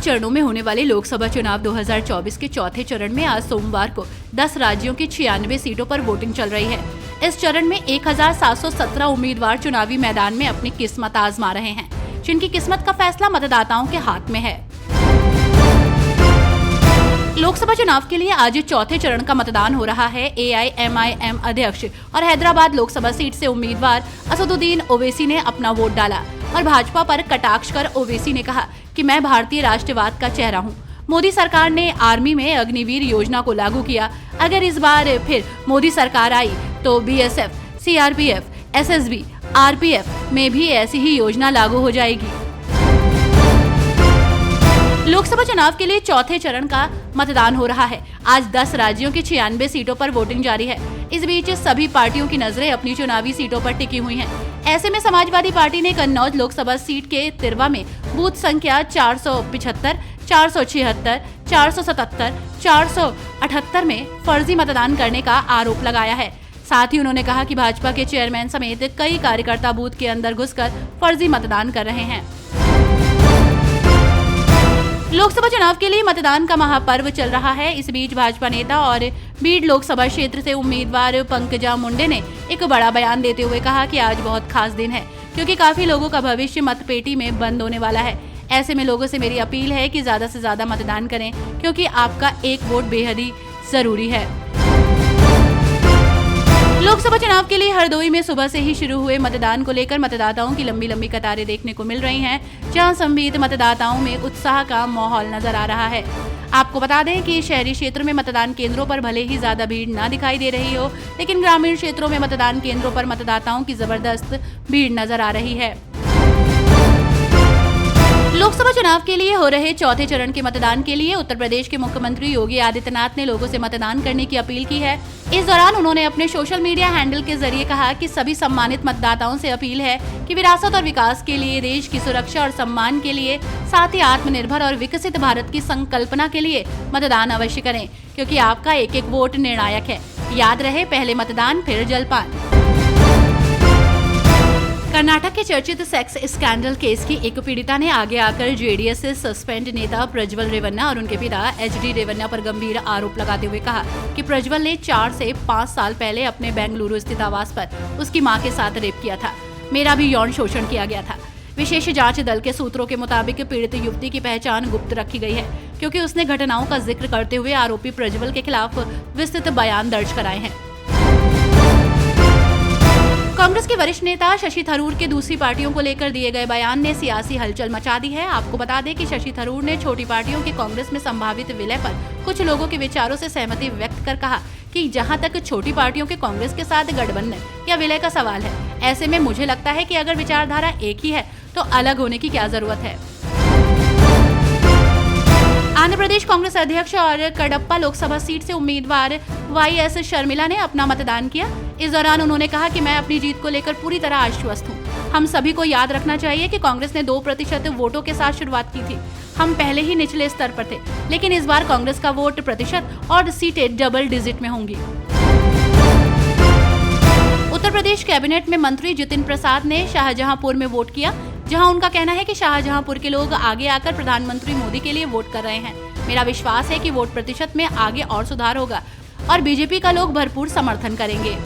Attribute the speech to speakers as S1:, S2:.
S1: चरणों में होने वाले लोकसभा चुनाव 2024 के चौथे चरण में आज सोमवार को 10 राज्यों की 96 सीटों पर वोटिंग चल रही है। इस चरण में 1717 उम्मीदवार चुनावी मैदान में अपनी किस्मत आजमा रहे हैं, जिनकी किस्मत का फैसला मतदाताओं के हाथ में है। लोकसभा चुनाव के लिए आज चौथे चरण का मतदान हो रहा है। AIMIM अध्यक्ष और हैदराबाद लोकसभा सीट से उम्मीदवार असदुद्दीन ओवैसी ने अपना वोट डाला और भाजपा पर कटाक्ष कर ओवैसी ने कहा कि मैं भारतीय राष्ट्रवाद का चेहरा हूं। मोदी सरकार ने आर्मी में अग्निवीर योजना को लागू किया। अगर इस बार फिर मोदी सरकार आई तो BSF, CRPF, SSB, RPF में भी ऐसी ही योजना लागू हो जाएगी। लोकसभा चुनाव के लिए चौथे चरण का मतदान हो रहा है। आज 10 राज्यों की 96 सीटों पर वोटिंग जारी है। इस बीच सभी पार्टियों की नजरें अपनी चुनावी सीटों पर टिकी हुई हैं। ऐसे में समाजवादी पार्टी ने कन्नौज लोकसभा सीट के तिरवा में बूथ संख्या 475, 476, 477, 478 में फर्जी मतदान करने का आरोप लगाया है। साथ ही उन्होंने कहा कि भाजपा के चेयरमैन समेत कई कार्यकर्ता बूथ के अंदर घुसकर फर्जी मतदान कर रहे हैं। लोकसभा चुनाव के लिए मतदान का महापर्व चल रहा है। इस बीच भाजपा नेता और बीड लोकसभा क्षेत्र से उम्मीदवार पंकजा मुंडे ने एक बड़ा बयान देते हुए कहा कि आज बहुत खास दिन है, क्योंकि काफी लोगों का भविष्य मतपेटी में बंद होने वाला है। ऐसे में लोगों से मेरी अपील है कि ज्यादा से ज्यादा मतदान करें, क्योंकि आपका एक वोट बेहद ही जरूरी है। लोकसभा चुनाव के लिए हरदोई में सुबह से ही शुरू हुए मतदान को लेकर मतदाताओं की लंबी लंबी कतारें देखने को मिल रही हैं, जहां संभीत मतदाताओं में उत्साह का माहौल नजर आ रहा है। आपको बता दें कि शहरी क्षेत्रों में मतदान केंद्रों पर भले ही ज्यादा भीड़ ना दिखाई दे रही हो, लेकिन ग्रामीण क्षेत्रों में मतदान केंद्रों पर मतदाताओं की जबरदस्त भीड़ नजर आ रही है। लोकसभा चुनाव के लिए हो रहे चौथे चरण के मतदान के लिए उत्तर प्रदेश के मुख्यमंत्री योगी आदित्यनाथ ने लोगों से मतदान करने की अपील की है। इस दौरान उन्होंने अपने सोशल मीडिया हैंडल के जरिए कहा कि सभी सम्मानित मतदाताओं से अपील है कि विरासत और विकास के लिए, देश की सुरक्षा और सम्मान के लिए, साथ ही आत्मनिर्भर और विकसित भारत की संकल्पना के लिए मतदान अवश्य करें, क्योंकि आपका एक एक वोट निर्णायक है। याद रहे, पहले मतदान फिर जलपान। कर्नाटक के चर्चित सेक्स स्कैंडल केस की एक पीड़िता ने आगे आकर JDS से सस्पेंड नेता प्रज्वल रेवन्ना और उनके पिता HD रेवन्ना पर गंभीर आरोप लगाते हुए कहा कि प्रज्वल ने 4 से 5 साल पहले अपने बेंगलुरु स्थित आवास पर उसकी मां के साथ रेप किया था। मेरा भी यौन शोषण किया गया था। विशेष जांच दल के सूत्रों के मुताबिक पीड़ित युवती की पहचान गुप्त रखी गई है, क्योंकि उसने घटनाओं का जिक्र करते हुए आरोपी प्रज्वल के खिलाफ विस्तृत बयान दर्ज कराए हैं। कांग्रेस के वरिष्ठ नेता शशि थरूर के दूसरी पार्टियों को लेकर दिए गए बयान ने सियासी हलचल मचा दी है। आपको बता दें कि शशि थरूर ने छोटी पार्टियों के कांग्रेस में संभावित विलय पर कुछ लोगों के विचारों से सहमति व्यक्त कर कहा कि जहां तक छोटी पार्टियों के कांग्रेस के साथ गठबंधन या विलय का सवाल है, ऐसे में मुझे लगता है कि अगर विचारधारा एक ही है तो अलग होने की क्या जरूरत है। आंध्र प्रदेश कांग्रेस अध्यक्ष और कडप्पा लोकसभा सीट से उम्मीदवार YS शर्मिला ने अपना मतदान किया। इस दौरान उन्होंने कहा कि मैं अपनी जीत को लेकर पूरी तरह आश्वस्त हूं। हम सभी को याद रखना चाहिए कि कांग्रेस ने 2% वोटों के साथ शुरुआत की थी। हम पहले ही निचले स्तर पर थे, लेकिन इस बार कांग्रेस का वोट प्रतिशत और सीटें डबल डिजिट में होंगी। उत्तर प्रदेश कैबिनेट में मंत्री जितिन प्रसाद ने शाहजहांपुर में वोट किया, जहां उनका कहना है कि शाहजहांपुर के लोग आगे आकर प्रधानमंत्री मोदी के लिए वोट कर रहे हैं। मेरा विश्वास है कि वोट प्रतिशत में आगे और सुधार होगा और बीजेपी का लोग भरपूर समर्थन करेंगे।